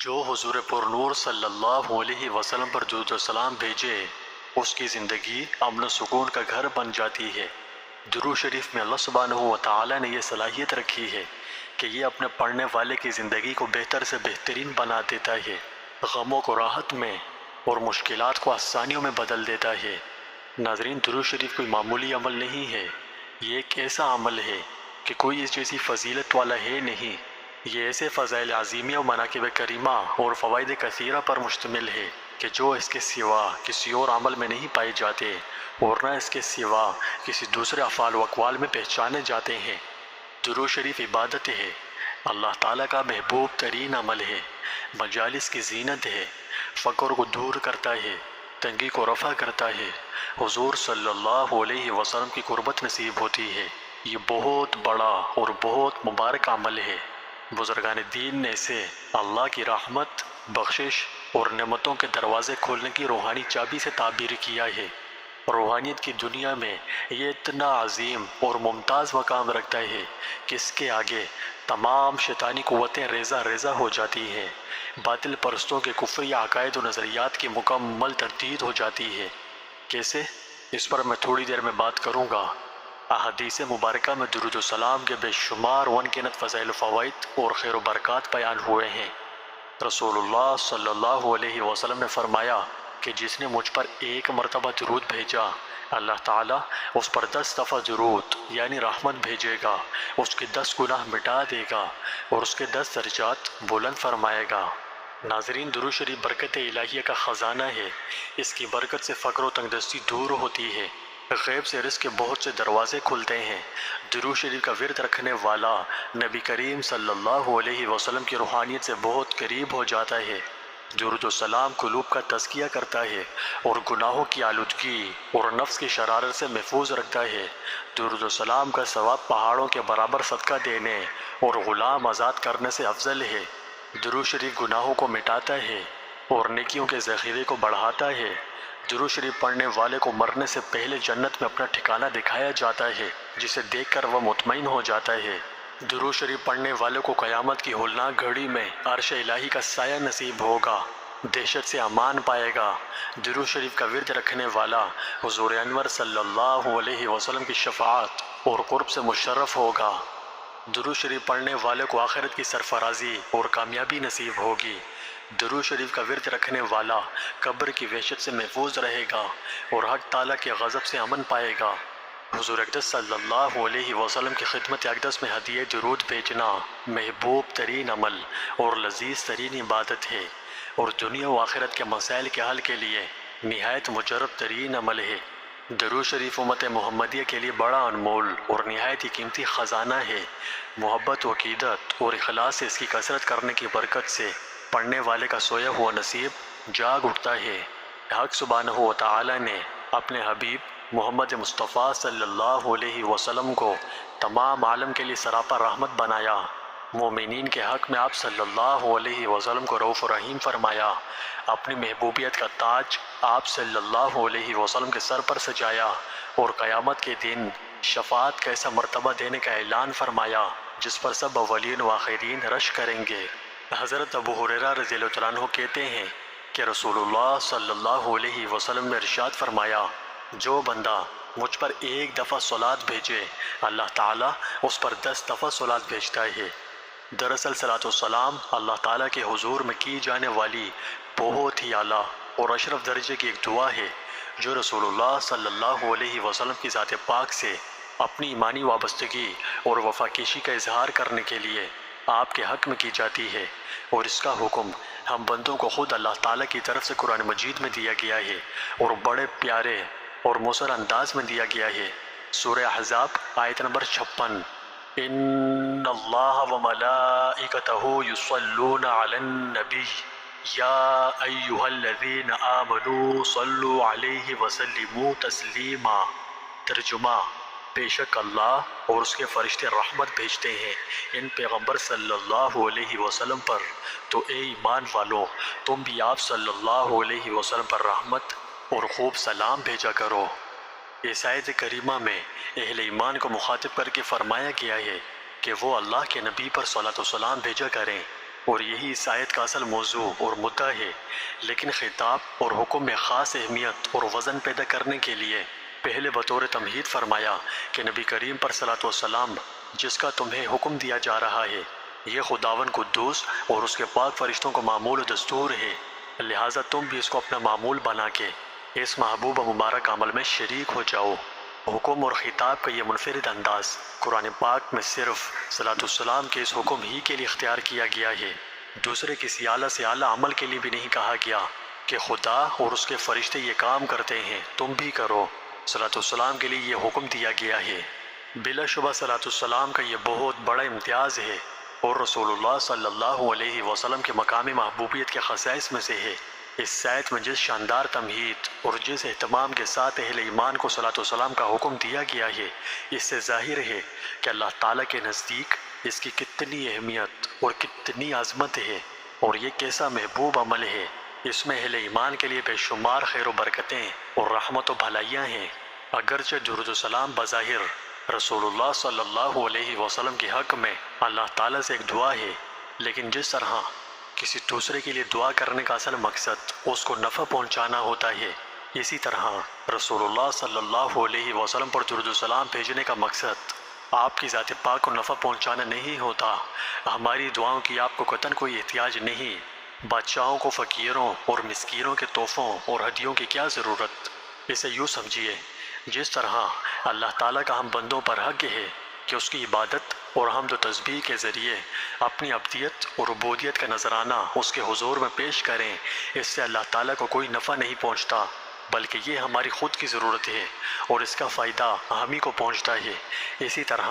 جو حضور پر نور صلی اللہ علیہ وسلم پر درود و سلام بھیجے اس کی زندگی امن و سکون کا گھر بن جاتی ہے۔ درود شریف میں اللہ سبحانہ و تعالی نے یہ صلاحیت رکھی ہے کہ یہ اپنے پڑھنے والے کی زندگی کو بہتر سے بہترین بنا دیتا ہے، غموں کو راحت میں اور مشکلات کو آسانیوں میں بدل دیتا ہے۔ ناظرین، درود شریف کوئی معمولی عمل نہیں ہے، یہ ایک ایسا عمل ہے کہ کوئی اس جیسی فضیلت والا ہے نہیں۔ یہ ایسے فضائل عظیمیہ و مناقب کریمہ اور فوائد کثیرہ پر مشتمل ہے کہ جو اس کے سوا کسی اور عمل میں نہیں پائے جاتے اور نہ اس کے سوا کسی دوسرے افعال و اقوال میں پہچانے جاتے ہیں۔ درود شریف عبادت ہے، اللہ تعالیٰ کا محبوب ترین عمل ہے، مجالس کی زینت ہے، فقر کو دور کرتا ہے، تنگی کو رفع کرتا ہے، حضور صلی اللہ علیہ وسلم کی قربت نصیب ہوتی ہے۔ یہ بہت بڑا اور بہت مبارک عمل ہے۔ بزرگان دین نے اسے اللہ کی رحمت، بخشش اور نعمتوں کے دروازے کھولنے کی روحانی چابی سے تعبیر کیا ہے۔ روحانیت کی دنیا میں یہ اتنا عظیم اور ممتاز مقام رکھتا ہے کہ اس کے آگے تمام شیطانی قوتیں ریزہ ریزہ ہو جاتی ہیں، باطل پرستوں کے کفری عقائد و نظریات کی مکمل تردید ہو جاتی ہے۔ کیسے؟ اس پر میں تھوڑی دیر میں بات کروں گا۔ احادیث مبارکہ میں درود و سلام کے بے شمار وانگنت فضائل و فوائد اور خیر و برکات بیان ہوئے ہیں۔ رسول اللہ صلی اللہ علیہ وسلم نے فرمایا کہ جس نے مجھ پر ایک مرتبہ درود بھیجا، اللہ تعالیٰ اس پر 10 دفعہ درود یعنی رحمت بھیجے گا، اس کے 10 گناہ مٹا دے گا اور اس کے 10 درجات بلند فرمائے گا۔ ناظرین، درود شریف برکت الہیہ کا خزانہ ہے۔ اس کی برکت سے فقر و تنگدستی دور ہوتی ہے، غیب سے رزق کے بہت سے دروازے کھلتے ہیں۔ درود شریف کا ورد رکھنے والا نبی کریم صلی اللہ علیہ وسلم کی روحانیت سے بہت قریب ہو جاتا ہے۔ درود و سلام قلوب کا تزکیہ کرتا ہے اور گناہوں کی آلودگی اور نفس کی شرارت سے محفوظ رکھتا ہے۔ درود و سلام کا ثواب پہاڑوں کے برابر صدقہ دینے اور غلام آزاد کرنے سے افضل ہے۔ درود شریف گناہوں کو مٹاتا ہے اور نیکیوں کے ذخیرے کو بڑھاتا ہے۔ درود شریف پڑھنے والے کو مرنے سے پہلے جنت میں اپنا ٹھکانہ دکھایا جاتا ہے، جسے دیکھ کر وہ مطمئن ہو جاتا ہے۔ درود شریف پڑھنے والے کو قیامت کی ہولناک گھڑی میں عرش الہی کا سایہ نصیب ہوگا، دہشت سے امان پائے گا۔ درود شریف کا ورد رکھنے والا حضور انور صلی اللہ علیہ وسلم کی شفاعت اور قرب سے مشرف ہوگا۔ درود شریف پڑھنے والے کو آخرت کی سرفرازی اور کامیابی نصیب ہوگی۔ درود شریف کا ورد رکھنے والا قبر کی وحشت سے محفوظ رہے گا اور حق تعالیٰ کے غضب سے امن پائے گا۔ حضور اقدس صلی اللہ علیہ وسلم کی خدمت اقدس میں ہدیہ درود بھیجنا محبوب ترین عمل اور لذیذ ترین عبادت ہے اور دنیا و آخرت کے مسائل کے حل کے لیے نہایت مجرب ترین عمل ہے۔ درود شریف امت محمدیہ کے لیے بڑا انمول اور نہایت ہی قیمتی خزانہ ہے۔ محبت و عقیدت اور اخلاص سے اس کی کثرت کرنے کی برکت سے پڑھنے والے کا سویا ہوا نصیب جاگ اٹھتا ہے۔ حق سبحانہ و تعالی نے اپنے حبیب محمد مصطفیٰ صلی اللہ علیہ وسلم کو تمام عالم کے لیے سراپا رحمت بنایا۔ مومنین کے حق میں آپ صلی اللہ علیہ وسلم کو رؤوف رحیم فرمایا۔ اپنی محبوبیت کا تاج آپ صلی اللہ علیہ وسلم کے سر پر سجایا اور قیامت کے دن شفاعت کا ایسا مرتبہ دینے کا اعلان فرمایا جس پر سب اولین و آخرین رش کریں گے۔ حضرت ابو ہریرہ رضی اللہ عنہ کہتے ہیں کہ رسول اللہ صلی اللہ علیہ وسلم نے ارشاد فرمایا، جو بندہ مجھ پر ایک دفعہ صلاۃ بھیجے، اللہ تعالیٰ اس پر 10 دفعہ صلاۃ بھیجتا ہے۔ دراصل صلاۃ والسلام اللہ تعالیٰ کے حضور میں کی جانے والی بہت ہی اعلیٰ اور اشرف درجے کی ایک دعا ہے جو رسول اللہ صلی اللہ علیہ وسلم کی ذات پاک سے اپنی ایمانی وابستگی اور وفاکیشی کا اظہار کرنے کے لیے آپ کے حق میں کی جاتی ہے، اور اس کا حکم ہم بندوں کو خود اللہ تعالیٰ کی طرف سے قرآن مجید میں دیا گیا ہے اور بڑے پیارے اور مؤثر انداز میں دیا گیا ہے۔ سورہ احزاب آیت نمبر 56۔ ان اللہ وملائکتہ یصلون علی النبی یا ایہا الذین آمنوا صلوا علیہ وسلموا تسلیما۔ ترجمہ: بے شک اللہ اور اس کے فرشتے رحمت بھیجتے ہیں ان پیغمبر صلی اللہ علیہ وسلم پر، تو اے ایمان والو تم بھی آپ صلی اللہ علیہ وسلم پر رحمت اور خوب سلام بھیجا کرو۔ اس آیت کریمہ میں اہل ایمان کو مخاطب کر کے فرمایا گیا ہے کہ وہ اللہ کے نبی پر صلاۃ و سلام بھیجا کریں۔ اور یہی اس آیت کا اصل موضوع اور مدعا ہے، لیکن خطاب اور حکم میں خاص اہمیت اور وزن پیدا کرنے کے لیے پہلے بطور تمہید فرمایا کہ نبی کریم پر صلاۃ والسلام جس کا تمہیں حکم دیا جا رہا ہے یہ خداوند قدوس اور اس کے پاک فرشتوں کو معمول و دستور ہے، لہٰذا تم بھی اس کو اپنا معمول بنا کے اس محبوب و مبارک عمل میں شریک ہو جاؤ۔ حکم اور خطاب کا یہ منفرد انداز قرآن پاک میں صرف صلاۃ السلام کے اس حکم ہی کے لیے اختیار کیا گیا ہے، دوسرے کسی اعلیٰ سے اعلیٰ عمل کے لیے بھی نہیں کہا گیا کہ خدا اور اس کے فرشتے یہ کام کرتے ہیں تم بھی کرو۔ صلاۃ السلام کے لیے یہ حکم دیا گیا ہے۔ بلا شبہ صلاۃ السلام کا یہ بہت بڑا امتیاز ہے اور رسول اللہ صلی اللہ علیہ وسلم کے مقام محبوبیت کے خصائص میں سے ہے۔ اس آیت میں جس شاندار تمہید اور جس اہتمام کے ساتھ اہل ایمان کو صلاۃ والسلام کا حکم دیا گیا ہے، اس سے ظاہر ہے کہ اللہ تعالیٰ کے نزدیک اس کی کتنی اہمیت اور کتنی عظمت ہے اور یہ کیسا محبوب عمل ہے۔ اس میں اہل ایمان کے لیے بے شمار خیر و برکتیں اور رحمت و بھلائیاں ہیں۔ اگرچہ درود و سلام بظاہر رسول اللہ صلی اللہ علیہ وسلم کے حق میں اللہ تعالیٰ سے ایک دعا ہے، لیکن جس طرح کسی دوسرے کے لیے دعا کرنے کا اصل مقصد اس کو نفع پہنچانا ہوتا ہے، اسی طرح رسول اللہ صلی اللہ علیہ وسلم پر درود و سلام بھیجنے کا مقصد آپ کی ذات پاک کو نفع پہنچانا نہیں ہوتا۔ ہماری دعاؤں کی آپ کو قطعاً کوئی احتیاج نہیں۔ بادشاہوں کو فقیروں اور مسکینوں کے تحفوں اور ہدیوں کی کیا ضرورت؟ اسے یوں سمجھیے، جس طرح اللہ تعالیٰ کا ہم بندوں پر حق ہے کہ اس کی عبادت اور حمد و تسبیح کے ذریعے اپنی عبدیت اور عبودیت کا نذرانہ اس کے حضور میں پیش کریں، اس سے اللہ تعالیٰ کو کوئی نفع نہیں پہنچتا بلکہ یہ ہماری خود کی ضرورت ہے اور اس کا فائدہ ہم ہی کو پہنچتا ہے۔ اسی طرح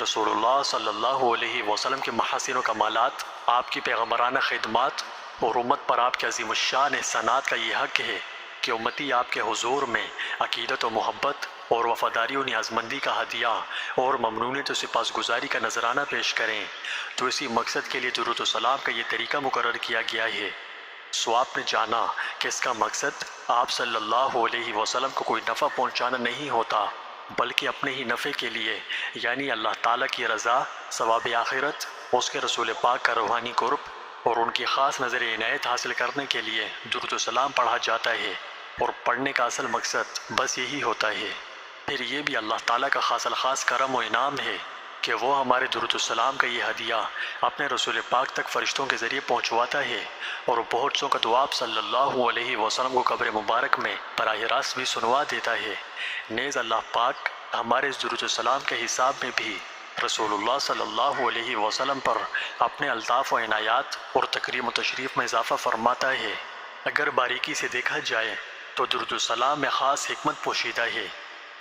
رسول اللہ صلی اللہ علیہ وسلم کے محاسن و کمالات، آپ کی پیغمبرانہ خدمات اور امت پر آپ کے عظیم الشان احسانات کا یہ حق ہے کہ امتی آپ کے حضور میں عقیدت و محبت اور وفاداری و نیازمندی کا ہدیہ اور ممنونیت و سپاسگزاری کا نذرانہ پیش کریں، تو اسی مقصد کے لیے درود و سلام کا یہ طریقہ مقرر کیا گیا ہے۔ سو آپ نے جانا کہ اس کا مقصد آپ صلی اللہ علیہ وسلم کو کوئی نفع پہنچانا نہیں ہوتا بلکہ اپنے ہی نفع کے لیے، یعنی اللہ تعالیٰ کی رضا، ثواب آخرت، اس کے رسول پاک کا روحانی قرب اور ان کی خاص نظر عنایت حاصل کرنے کے لیے درود و سلام پڑھا جاتا ہے، اور پڑھنے کا اصل مقصد بس یہی ہوتا ہے۔ پھر یہ بھی اللہ تعالیٰ کا خاص الخاص کرم و انعام ہے کہ وہ ہمارے درود السلام کا یہ ہدیہ اپنے رسول پاک تک فرشتوں کے ذریعے پہنچواتا ہے، اور بہت سو کا دعا آپ صلی اللہ علیہ وسلم کو قبر مبارک میں براہ راست بھی سنوا دیتا ہے۔ نیز اللہ پاک ہمارے اس درود السلام کے حساب میں بھی رسول اللہ صلی اللہ علیہ وسلم پر اپنے الطاف و عنایات اور تکریم و تشریف میں اضافہ فرماتا ہے۔ اگر باریکی سے دیکھا جائے تو درود السلام میں خاص حکمت پوشیدہ ہے۔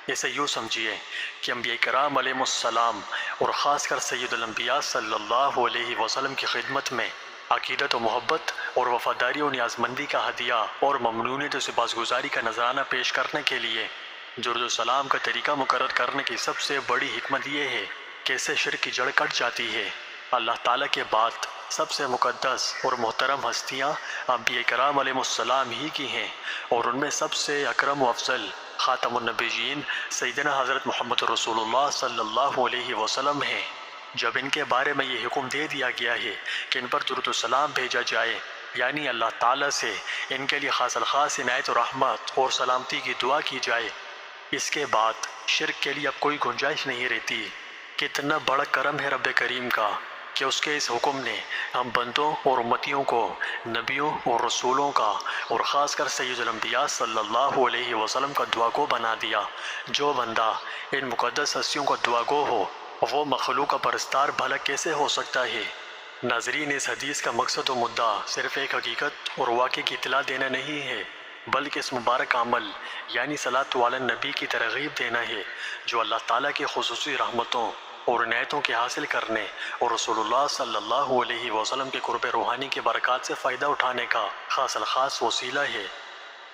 اسے یوں سمجھیے کہ انبیاء کرام علیہ السلام اور خاص کر سید الانبیاء صلی اللہ علیہ وسلم کی خدمت میں عقیدت و محبت اور وفاداری و نیازمندی کا ہدیہ اور ممنونیت و سپاسگزاری کا نذرانہ پیش کرنے کے لیے درود السلام کا طریقہ مقرر کرنے کی سب سے بڑی حکمت یہ ہے کہ اس سے شرک کی جڑ کٹ جاتی ہے۔ اللہ تعالیٰ کے بعد سب سے مقدس اور محترم ہستیاں انبیاء کرام علیہ السلام ہی کی ہیں، اور ان میں سب سے اکرم و افضل خاتم النبیین سیدنا حضرت محمد رسول اللہ صلی اللہ علیہ وسلم ہیں۔ جب ان کے بارے میں یہ حکم دے دیا گیا ہے کہ ان پر درود السلام بھیجا جائے، یعنی اللہ تعالیٰ سے ان کے لیے خاص الخاص عنایت و رحمت اور سلامتی کی دعا کی جائے، اس کے بعد شرک کے لیے اب کوئی گنجائش نہیں رہتی۔ کتنا بڑا کرم ہے رب کریم کا کہ اس کے اس حکم نے ہم بندوں اور امتیوں کو نبیوں اور رسولوں کا اور خاص کر سید الانبیاء صلی اللہ علیہ وسلم کا دعا گو بنا دیا۔ جو بندہ ان مقدس ہستیوں کا دعا گو ہو وہ مخلوق کا پرستار بھلا کیسے ہو سکتا ہے؟ ناظرین، اس حدیث کا مقصد و مدعا صرف ایک حقیقت اور واقعے کی اطلاع دینا نہیں ہے بلکہ اس مبارک عمل یعنی صلاۃ علی النبی کی ترغیب دینا ہے جو اللہ تعالیٰ کی خصوصی رحمتوں اور عنایتوں کے حاصل کرنے اور رسول اللہ صلی اللہ علیہ وسلم کے قرب روحانی کے برکات سے فائدہ اٹھانے کا خاص الخاص وسیلہ ہے۔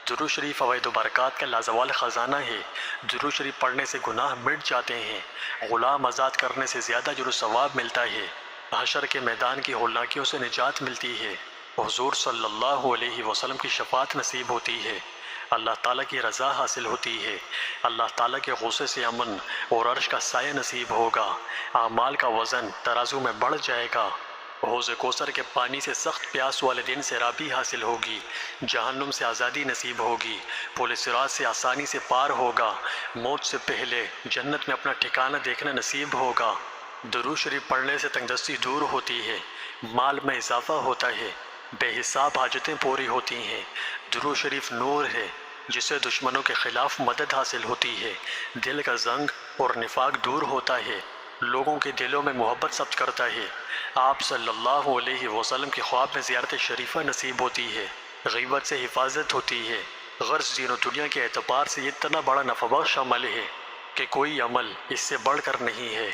درود شریف فوائد و برکات کا لازوال خزانہ ہے۔ درود شریف پڑھنے سے گناہ مٹ جاتے ہیں، غلام آزاد کرنے سے زیادہ اجر و ثواب ملتا ہے، حشر کے میدان کی ہولناکیوں سے نجات ملتی ہے، حضور صلی اللہ علیہ وسلم کی شفاعت نصیب ہوتی ہے، اللہ تعالیٰ کی رضا حاصل ہوتی ہے، اللہ تعالیٰ کے غصے سے امن اور عرش کا سایہ نصیب ہوگا، اعمال کا وزن ترازو میں بڑھ جائے گا، حوض کوثر کے پانی سے سخت پیاس والے دن سیرابی حاصل ہوگی، جہنم سے آزادی نصیب ہوگی، پل صراط سے آسانی سے پار ہوگا، موت سے پہلے جنت میں اپنا ٹھکانہ دیکھنا نصیب ہوگا۔ درود شریف پڑھنے سے تنگدستی دور ہوتی ہے، مال میں اضافہ ہوتا ہے، بے حساب حاجتیں پوری ہوتی ہیں۔ درود شریف نور ہے جس سے دشمنوں کے خلاف مدد حاصل ہوتی ہے، دل کا زنگ اور نفاق دور ہوتا ہے، لوگوں کے دلوں میں محبت ثبت کرتا ہے۔ آپ صلی اللہ علیہ وسلم کی خواب میں زیارت شریفہ نصیب ہوتی ہے، غیبت سے حفاظت ہوتی ہے۔ غرض دین و دنیا کے اعتبار سے یہ اتنا بڑا نفع بخش عمل ہے کہ کوئی عمل اس سے بڑھ کر نہیں ہے۔